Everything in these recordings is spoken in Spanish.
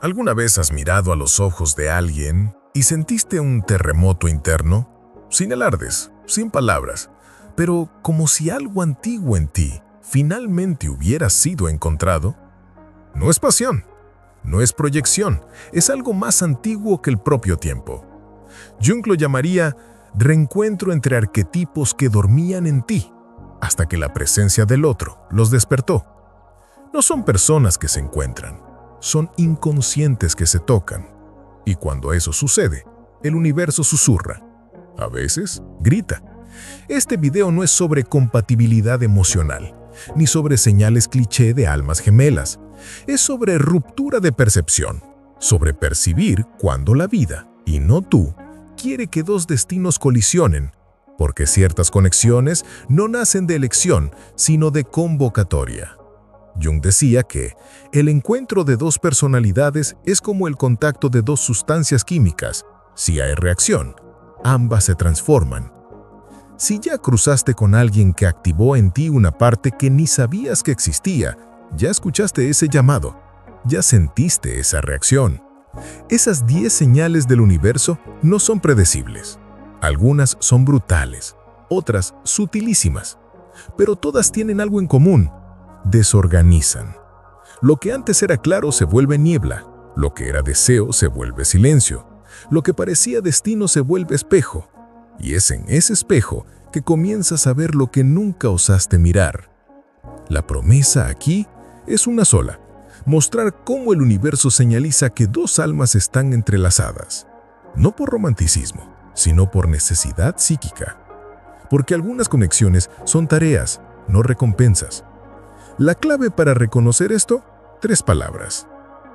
¿Alguna vez has mirado a los ojos de alguien y sentiste un terremoto interno? Sin alardes, sin palabras, pero como si algo antiguo en ti finalmente hubiera sido encontrado. No es pasión, no es proyección, es algo más antiguo que el propio tiempo. Jung lo llamaría reencuentro entre arquetipos que dormían en ti, hasta que la presencia del otro los despertó. No son personas que se encuentran, son inconscientes que se tocan. Y cuando eso sucede, el universo susurra. A veces, grita. Este video no es sobre compatibilidad emocional, ni sobre señales cliché de almas gemelas. Es sobre ruptura de percepción, sobre percibir cuando la vida, y no tú, quiere que dos destinos colisionen, porque ciertas conexiones no nacen de elección, sino de convocatoria. Jung decía que el encuentro de dos personalidades es como el contacto de dos sustancias químicas. Si hay reacción, ambas se transforman. Si ya cruzaste con alguien que activó en ti una parte que ni sabías que existía, ya escuchaste ese llamado, ya sentiste esa reacción. Esas 10 señales del universo no son predecibles. Algunas son brutales, otras sutilísimas, pero todas tienen algo en común. Desorganizan. Lo que antes era claro se vuelve niebla, lo que era deseo se vuelve silencio, lo que parecía destino se vuelve espejo, y es en ese espejo que comienzas a ver lo que nunca osaste mirar. La promesa aquí es una sola: mostrar cómo el universo señaliza que dos almas están entrelazadas, no por romanticismo, sino por necesidad psíquica. Porque algunas conexiones son tareas, no recompensas. La clave para reconocer esto, 3 palabras: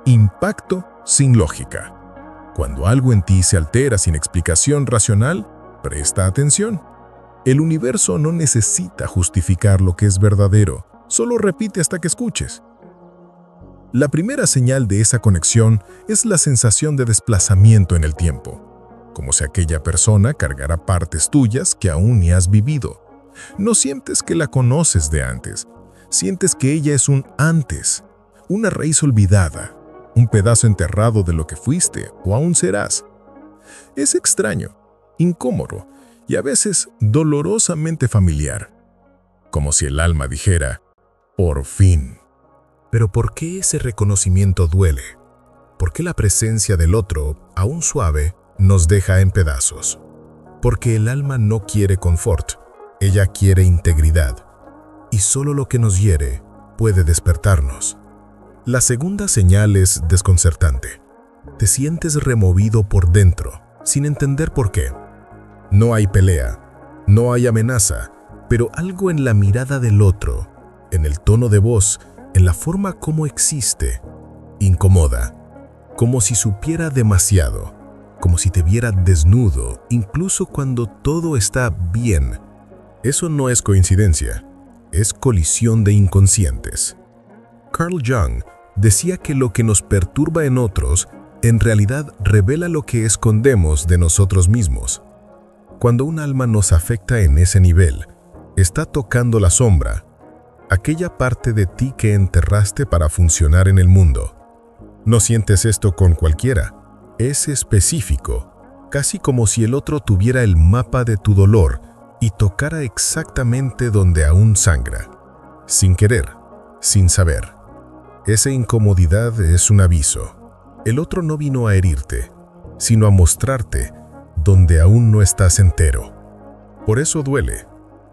impacto sin lógica. Cuando algo en ti se altera sin explicación racional, presta atención. El universo no necesita justificar lo que es verdadero, solo repite hasta que escuches. La primera señal de esa conexión es la sensación de desplazamiento en el tiempo, como si aquella persona cargara partes tuyas que aún ni has vivido. No sientes que la conoces de antes, sientes que ella es un antes, una raíz olvidada, un pedazo enterrado de lo que fuiste o aún serás. Es extraño, incómodo y a veces dolorosamente familiar, como si el alma dijera, por fin. Pero ¿por qué ese reconocimiento duele? ¿Por qué la presencia del otro, aún suave, nos deja en pedazos? Porque el alma no quiere confort, ella quiere integridad. Y solo lo que nos hiere puede despertarnos. La segunda señal es desconcertante. Te sientes removido por dentro, sin entender por qué. No hay pelea, no hay amenaza, pero algo en la mirada del otro, en el tono de voz, en la forma como existe, incomoda, como si supiera demasiado, como si te viera desnudo, incluso cuando todo está bien. Eso no es coincidencia. Es colisión de inconscientes. Carl Jung decía que lo que nos perturba en otros, en realidad revela lo que escondemos de nosotros mismos. Cuando un alma nos afecta en ese nivel, está tocando la sombra, aquella parte de ti que enterraste para funcionar en el mundo. No sientes esto con cualquiera, es específico, casi como si el otro tuviera el mapa de tu dolor y tocara exactamente donde aún sangra, sin querer, sin saber. Esa incomodidad es un aviso. El otro no vino a herirte, sino a mostrarte donde aún no estás entero. Por eso duele,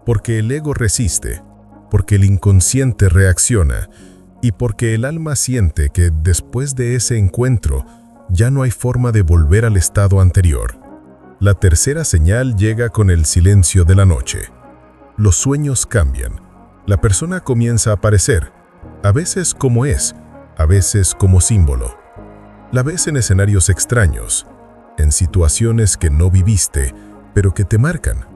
porque el ego resiste, porque el inconsciente reacciona y porque el alma siente que después de ese encuentro ya no hay forma de volver al estado anterior. La tercera señal llega con el silencio de la noche. Los sueños cambian. La persona comienza a aparecer, a veces como es, a veces como símbolo. La ves en escenarios extraños, en situaciones que no viviste, pero que te marcan.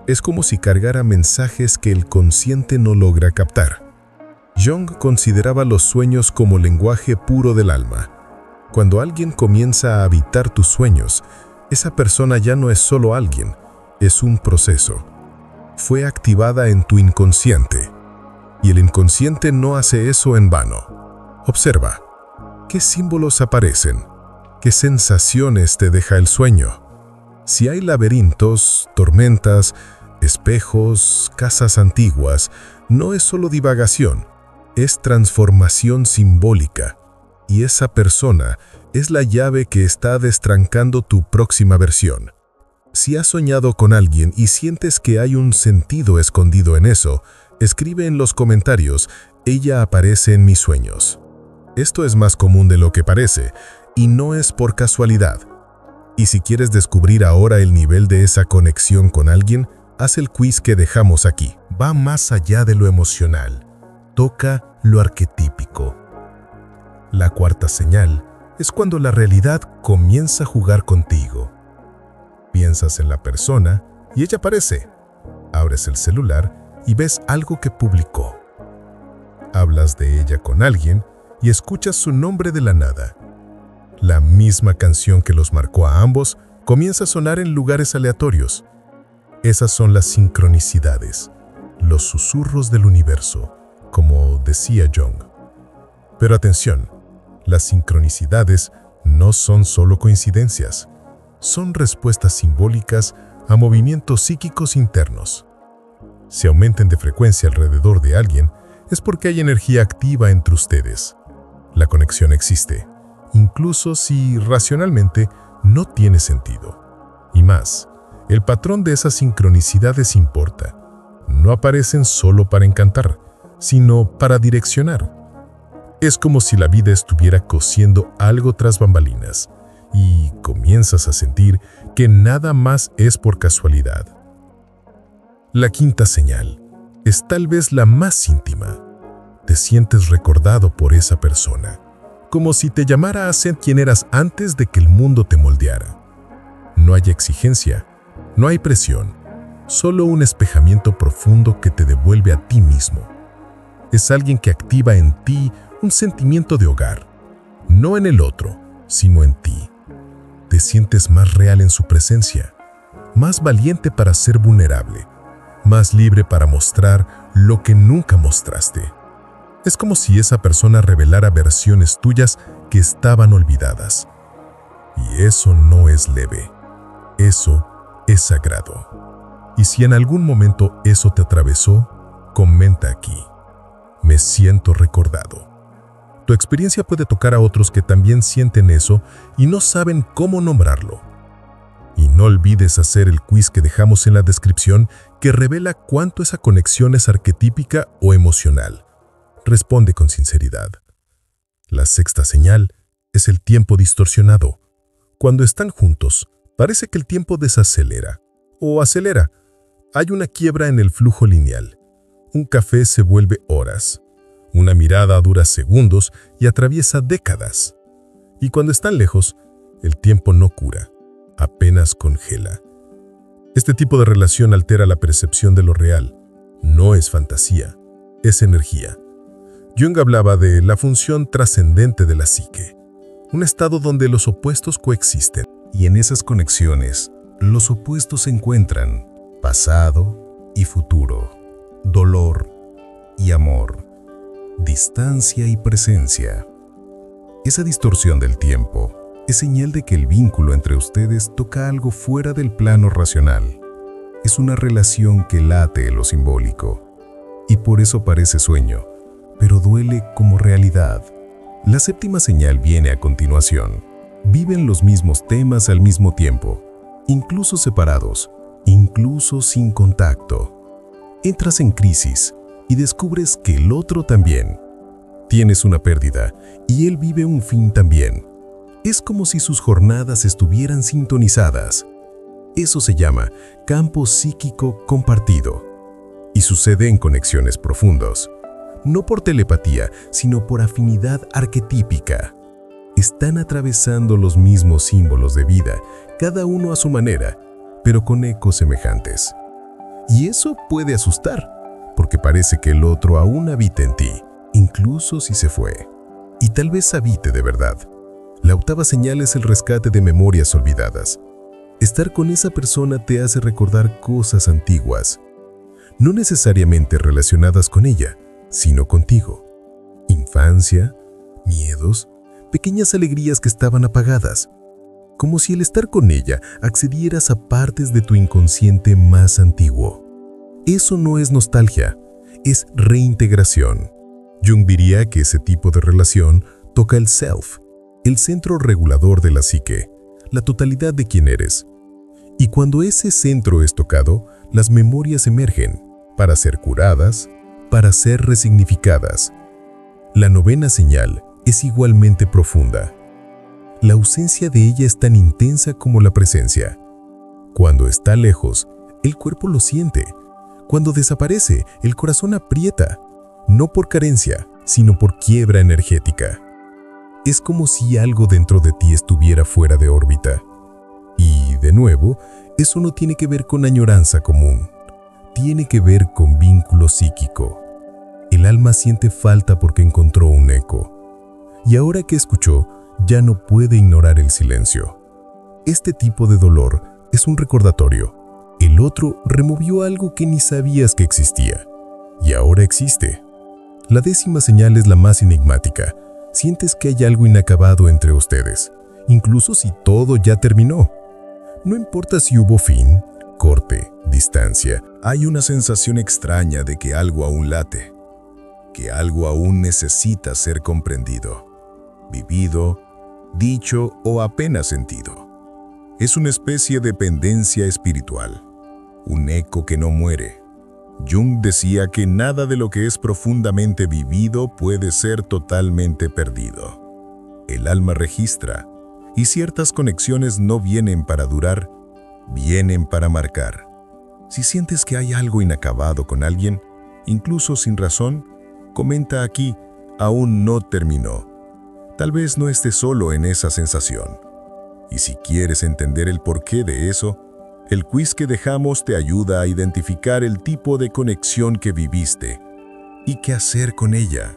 Es como si cargara mensajes que el consciente no logra captar. Jung consideraba los sueños como lenguaje puro del alma. Cuando alguien comienza a habitar tus sueños, esa persona ya no es solo alguien, es un proceso. Fue activada en tu inconsciente. Y el inconsciente no hace eso en vano. Observa. ¿Qué símbolos aparecen? ¿Qué sensaciones te deja el sueño? Si hay laberintos, tormentas, espejos, casas antiguas, no es solo divagación, es transformación simbólica. Y esa persona es la llave que está destrancando tu próxima versión. Si has soñado con alguien y sientes que hay un sentido escondido en eso, escribe en los comentarios: ella aparece en mis sueños. Esto es más común de lo que parece, y no es por casualidad. Y si quieres descubrir ahora el nivel de esa conexión con alguien, haz el quiz que dejamos aquí. Va más allá de lo emocional. Toca lo arquetípico. La cuarta señal es cuando la realidad comienza a jugar contigo. Piensas en la persona y ella aparece. Abres el celular y ves algo que publicó. Hablas de ella con alguien y escuchas su nombre de la nada. La misma canción que los marcó a ambos comienza a sonar en lugares aleatorios. Esas son las sincronicidades, los susurros del universo, como decía Jung. Pero atención, las sincronicidades no son solo coincidencias, son respuestas simbólicas a movimientos psíquicos internos. Si aumentan de frecuencia alrededor de alguien, es porque hay energía activa entre ustedes. La conexión existe, incluso si racionalmente no tiene sentido. Y más, el patrón de esas sincronicidades importa. No aparecen solo para encantar, sino para direccionar. Es como si la vida estuviera cosiendo algo tras bambalinas y comienzas a sentir que nada más es por casualidad. La quinta señal es tal vez la más íntima. Te sientes recordado por esa persona, como si te llamara a ser quien eras antes de que el mundo te moldeara. No hay exigencia, no hay presión, solo un espejamiento profundo que te devuelve a ti mismo. Es alguien que activa en ti un sentimiento de hogar, no en el otro, sino en ti. Te sientes más real en su presencia, más valiente para ser vulnerable, más libre para mostrar lo que nunca mostraste. Es como si esa persona revelara versiones tuyas que estaban olvidadas. Y eso no es leve, eso es sagrado. Y si en algún momento eso te atravesó, comenta aquí: me siento recordado. Tu experiencia puede tocar a otros que también sienten eso y no saben cómo nombrarlo. Y no olvides hacer el quiz que dejamos en la descripción, que revela cuánto esa conexión es arquetípica o emocional. Responde con sinceridad. La sexta señal es el tiempo distorsionado. Cuando están juntos, parece que el tiempo desacelera o acelera. Hay una quiebra en el flujo lineal. Un café se vuelve horas. Una mirada dura segundos y atraviesa décadas. Y cuando están lejos, el tiempo no cura, apenas congela. Este tipo de relación altera la percepción de lo real. No es fantasía, es energía. Jung hablaba de la función trascendente de la psique, un estado donde los opuestos coexisten. Y en esas conexiones, los opuestos se encuentran: pasado y futuro, dolor y amor, distancia y presencia. Esa distorsión del tiempo es señal de que el vínculo entre ustedes toca algo fuera del plano racional. Es una relación que late en lo simbólico, y por eso parece sueño, pero duele como realidad. La séptima señal viene a continuación. Viven los mismos temas al mismo tiempo, incluso separados, incluso sin contacto. Entras en crisis y descubres que el otro también. Tienes una pérdida y él vive un fin también. Es como si sus jornadas estuvieran sintonizadas. Eso se llama campo psíquico compartido y sucede en conexiones profundas. No por telepatía, sino por afinidad arquetípica. Están atravesando los mismos símbolos de vida, cada uno a su manera, pero con ecos semejantes. Y eso puede asustar, porque parece que el otro aún habita en ti, incluso si se fue. Y tal vez habite de verdad. La octava señal es el rescate de memorias olvidadas. Estar con esa persona te hace recordar cosas antiguas, no necesariamente relacionadas con ella, sino contigo. Infancia, miedos, pequeñas alegrías que estaban apagadas, como si al estar con ella accedieras a partes de tu inconsciente más antiguo. Eso no es nostalgia, es reintegración. Jung diría que ese tipo de relación toca el self, el centro regulador de la psique, la totalidad de quién eres. Y cuando ese centro es tocado, las memorias emergen para ser curadas, para ser resignificadas. La novena señal es igualmente profunda. La ausencia de ella es tan intensa como la presencia. Cuando está lejos, el cuerpo lo siente. Cuando desaparece, el corazón aprieta, no por carencia, sino por quiebra energética. Es como si algo dentro de ti estuviera fuera de órbita. Y, de nuevo, eso no tiene que ver con añoranza común. Tiene que ver con vínculo psíquico. El alma siente falta porque encontró un eco. Y ahora que escuchó, ya no puede ignorar el silencio. Este tipo de dolor es un recordatorio. El otro removió algo que ni sabías que existía. Y ahora existe. La 10ª señal es la más enigmática. Sientes que hay algo inacabado entre ustedes, incluso si todo ya terminó. No importa si hubo fin, corte, distancia. Hay una sensación extraña de que algo aún late, que algo aún necesita ser comprendido, vivido, dicho o apenas sentido. Es una especie de dependencia espiritual, un eco que no muere. Jung decía que nada de lo que es profundamente vivido puede ser totalmente perdido. El alma registra, y ciertas conexiones no vienen para durar, vienen para marcar. Si sientes que hay algo inacabado con alguien, incluso sin razón, comenta aquí, aún no terminó. Tal vez no estés solo en esa sensación. Y si quieres entender el porqué de eso, el quiz que dejamos te ayuda a identificar el tipo de conexión que viviste y qué hacer con ella.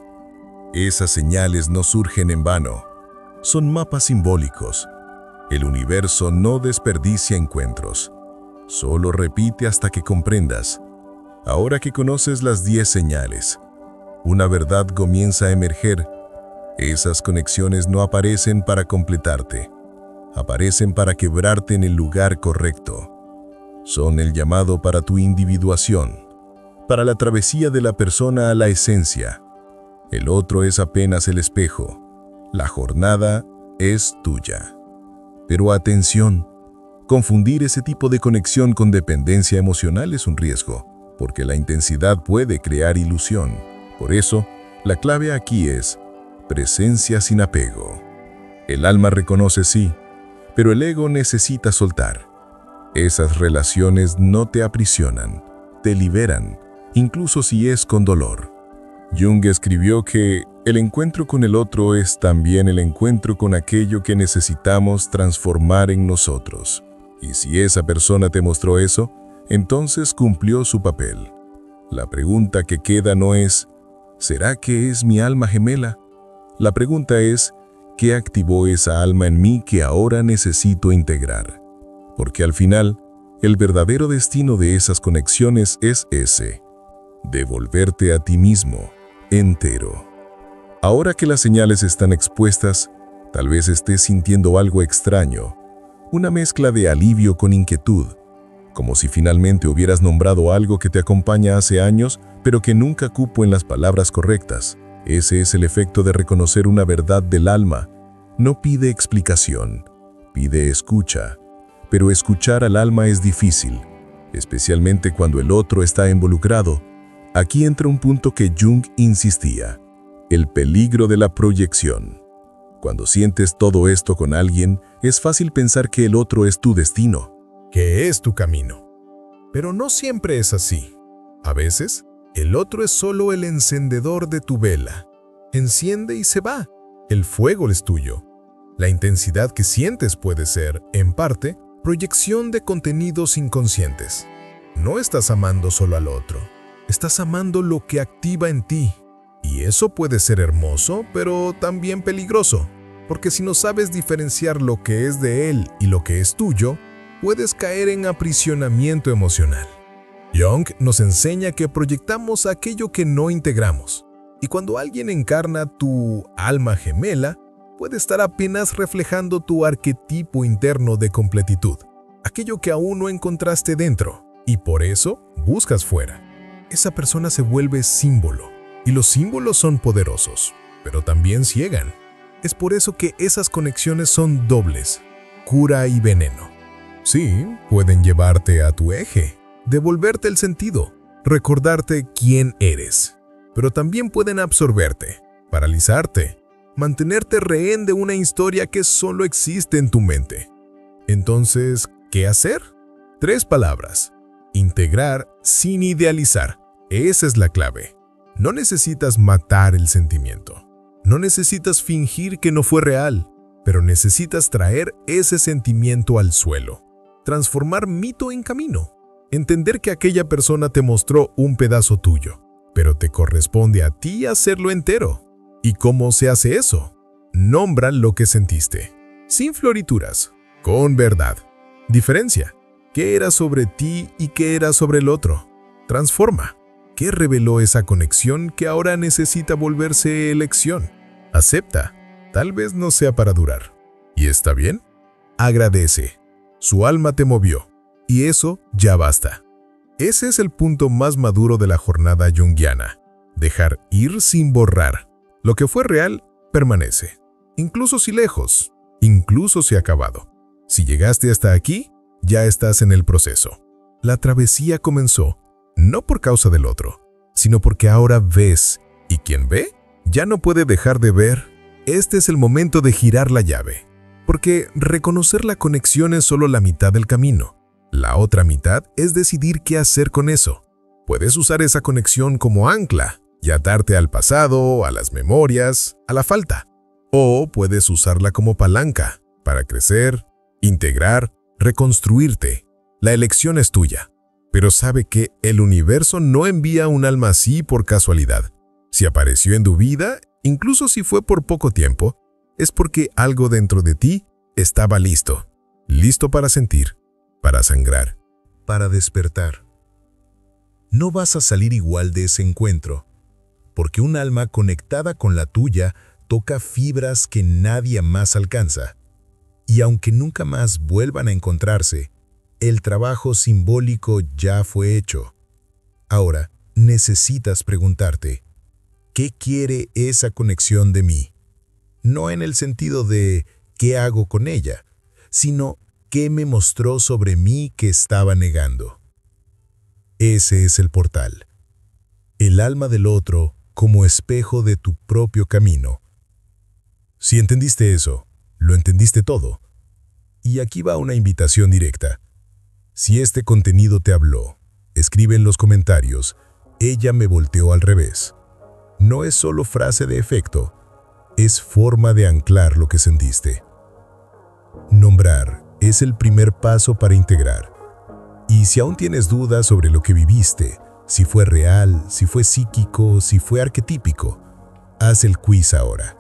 Esas señales no surgen en vano. Son mapas simbólicos. El universo no desperdicia encuentros. Solo repite hasta que comprendas. Ahora que conoces las 10 señales, una verdad comienza a emerger. Esas conexiones no aparecen para completarte. Aparecen para quebrarte en el lugar correcto. Son el llamado para tu individuación, para la travesía de la persona a la esencia. El otro es apenas el espejo. La jornada es tuya. Pero atención, confundir ese tipo de conexión con dependencia emocional es un riesgo, porque la intensidad puede crear ilusión. Por eso, la clave aquí es presencia sin apego. El alma reconoce sí, pero el ego necesita soltar. Esas relaciones no te aprisionan, te liberan, incluso si es con dolor. Jung escribió que el encuentro con el otro es también el encuentro con aquello que necesitamos transformar en nosotros. Y si esa persona te mostró eso, entonces cumplió su papel. La pregunta que queda no es, ¿será que es mi alma gemela? La pregunta es, ¿qué activó esa alma en mí que ahora necesito integrar? Porque al final, el verdadero destino de esas conexiones es ese, devolverte a ti mismo, entero. Ahora que las señales están expuestas, tal vez estés sintiendo algo extraño, una mezcla de alivio con inquietud, como si finalmente hubieras nombrado algo que te acompaña hace años, pero que nunca cupo en las palabras correctas. Ese es el efecto de reconocer una verdad del alma. No pide explicación, pide escucha. Pero escuchar al alma es difícil, especialmente cuando el otro está involucrado. Aquí entra un punto que Jung insistía, el peligro de la proyección. Cuando sientes todo esto con alguien, es fácil pensar que el otro es tu destino, que es tu camino. Pero no siempre es así. A veces, el otro es solo el encendedor de tu vela. Enciende y se va. El fuego es tuyo. La intensidad que sientes puede ser, en parte, proyección de contenidos inconscientes. No estás amando solo al otro. Estás amando lo que activa en ti. Y eso puede ser hermoso, pero también peligroso. Porque si no sabes diferenciar lo que es de él y lo que es tuyo, puedes caer en aprisionamiento emocional. Jung nos enseña que proyectamos aquello que no integramos. Y cuando alguien encarna tu alma gemela, puede estar apenas reflejando tu arquetipo interno de completitud, aquello que aún no encontraste dentro, y por eso buscas fuera. Esa persona se vuelve símbolo, y los símbolos son poderosos, pero también ciegan. Es por eso que esas conexiones son dobles, cura y veneno. Sí, pueden llevarte a tu eje, devolverte el sentido, recordarte quién eres, pero también pueden absorberte, paralizarte, mantenerte rehén de una historia que solo existe en tu mente. Entonces, ¿qué hacer? 3 palabras. Integrar sin idealizar. Esa es la clave. No necesitas matar el sentimiento. No necesitas fingir que no fue real, pero necesitas traer ese sentimiento al suelo. Transformar mito en camino. Entender que aquella persona te mostró un pedazo tuyo, pero te corresponde a ti hacerlo entero. ¿Y cómo se hace eso? Nombra lo que sentiste, sin florituras, con verdad. Diferencia. ¿Qué era sobre ti y qué era sobre el otro? Transforma. ¿Qué reveló esa conexión que ahora necesita volverse elección? Acepta. Tal vez no sea para durar. ¿Y está bien? Agradece. Su alma te movió. Y eso ya basta. Ese es el punto más maduro de la jornada junguiana. Dejar ir sin borrar. Lo que fue real permanece. Incluso si lejos. Incluso si acabado. Si llegaste hasta aquí, ya estás en el proceso. La travesía comenzó, no por causa del otro, sino porque ahora ves, y quien ve, ya no puede dejar de ver. Este es el momento de girar la llave, porque reconocer la conexión es solo la mitad del camino. La otra mitad es decidir qué hacer con eso. Puedes usar esa conexión como ancla y atarte al pasado, a las memorias, a la falta. O puedes usarla como palanca para crecer, integrar, reconstruirte. La elección es tuya. Pero sabe que el universo no envía un alma así por casualidad. Si apareció en tu vida, incluso si fue por poco tiempo, es porque algo dentro de ti estaba listo. Listo para sentir, para sangrar, para despertar. No vas a salir igual de ese encuentro, porque un alma conectada con la tuya toca fibras que nadie más alcanza. Y aunque nunca más vuelvan a encontrarse, el trabajo simbólico ya fue hecho. Ahora necesitas preguntarte, ¿qué quiere esa conexión de mí? No en el sentido de ¿qué hago con ella?, sino ¿qué me mostró sobre mí que estaba negando? Ese es el portal. El alma del otro como espejo de tu propio camino. Si entendiste eso, lo entendiste todo. Y aquí va una invitación directa. Si este contenido te habló, escribe en los comentarios, ella me volteó al revés. No es solo frase de efecto, es forma de anclar lo que sentiste. Nombrar es el primer paso para integrar. Y si aún tienes dudas sobre lo que viviste, si fue real, si fue psíquico, si fue arquetípico, haz el quiz ahora.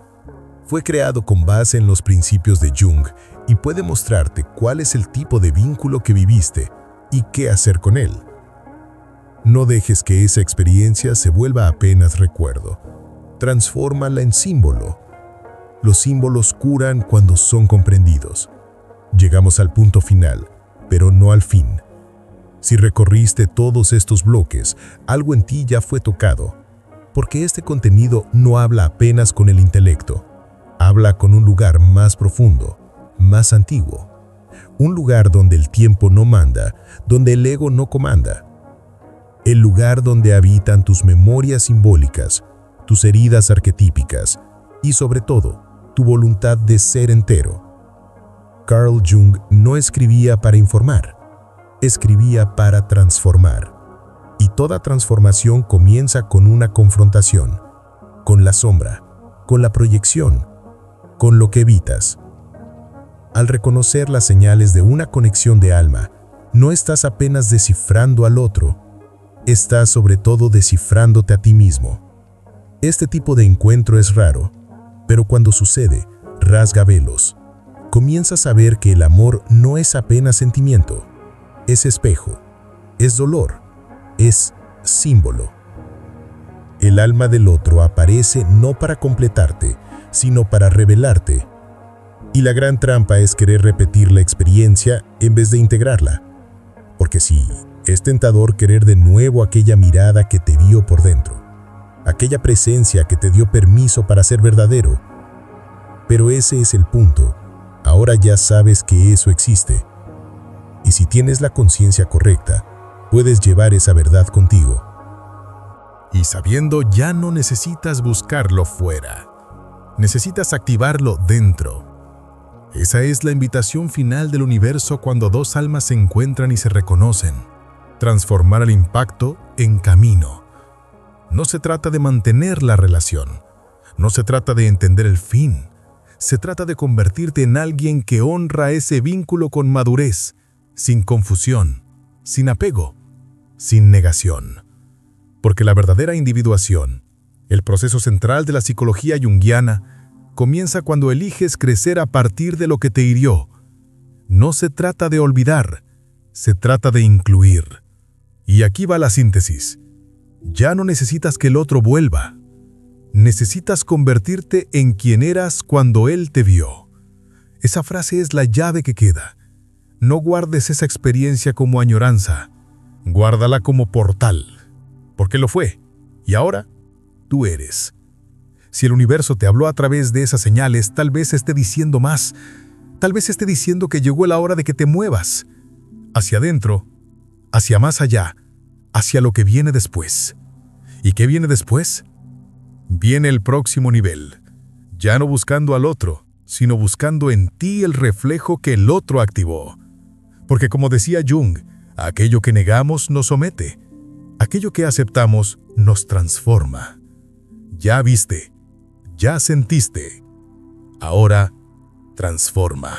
Fue creado con base en los principios de Jung y puede mostrarte cuál es el tipo de vínculo que viviste y qué hacer con él. No dejes que esa experiencia se vuelva apenas recuerdo. Transfórmala en símbolo. Los símbolos curan cuando son comprendidos. Llegamos al punto final, pero no al fin. Si recorriste todos estos bloques, algo en ti ya fue tocado, porque este contenido no habla apenas con el intelecto. Habla con un lugar más profundo, más antiguo. Un lugar donde el tiempo no manda, donde el ego no comanda. El lugar donde habitan tus memorias simbólicas, tus heridas arquetípicas y sobre todo, tu voluntad de ser entero. Carl Jung no escribía para informar, escribía para transformar. Y toda transformación comienza con una confrontación, con la sombra, con la proyección, con lo que evitas. Al reconocer las señales de una conexión de alma, no estás apenas descifrando al otro, estás sobre todo descifrándote a ti mismo. Este tipo de encuentro es raro, pero cuando sucede, rasga velos. Comienzas a ver que el amor no es apenas sentimiento, es espejo, es dolor, es símbolo. El alma del otro aparece no para completarte, sino para revelarte Y la gran trampa es querer repetir la experiencia en vez de integrarla. Porque sí, es tentador querer de nuevo aquella mirada que te vio por dentro, aquella presencia que te dio permiso para ser verdadero. Pero ese es el punto. Ahora ya sabes que eso existe. Y si tienes la conciencia correcta, puedes llevar esa verdad contigo. Y sabiendo, ya no necesitas buscarlo fuera. Necesitas activarlo dentro. Esa es la invitación final del universo cuando dos almas se encuentran y se reconocen. Transformar el impacto en camino. No se trata de mantener la relación. No se trata de entender el fin. Se trata de convertirte en alguien que honra ese vínculo con madurez, sin confusión, sin apego, sin negación. Porque la verdadera individuación, el proceso central de la psicología junguiana, comienza cuando eliges crecer a partir de lo que te hirió. No se trata de olvidar, se trata de incluir. Y aquí va la síntesis. Ya no necesitas que el otro vuelva. Necesitas convertirte en quien eras cuando él te vio. Esa frase es la llave que queda. No guardes esa experiencia como añoranza. Guárdala como portal. Porque lo fue. Y ahora, tú eres. Si el universo te habló a través de esas señales, tal vez esté diciendo más. Tal vez esté diciendo que llegó la hora de que te muevas. Hacia adentro, hacia más allá, hacia lo que viene después. ¿Y qué viene después? Viene el próximo nivel. Ya no buscando al otro, sino buscando en ti el reflejo que el otro activó. Porque como decía Jung, aquello que negamos nos somete. Aquello que aceptamos nos transforma. Ya viste, ya sentiste. Ahora, transforma.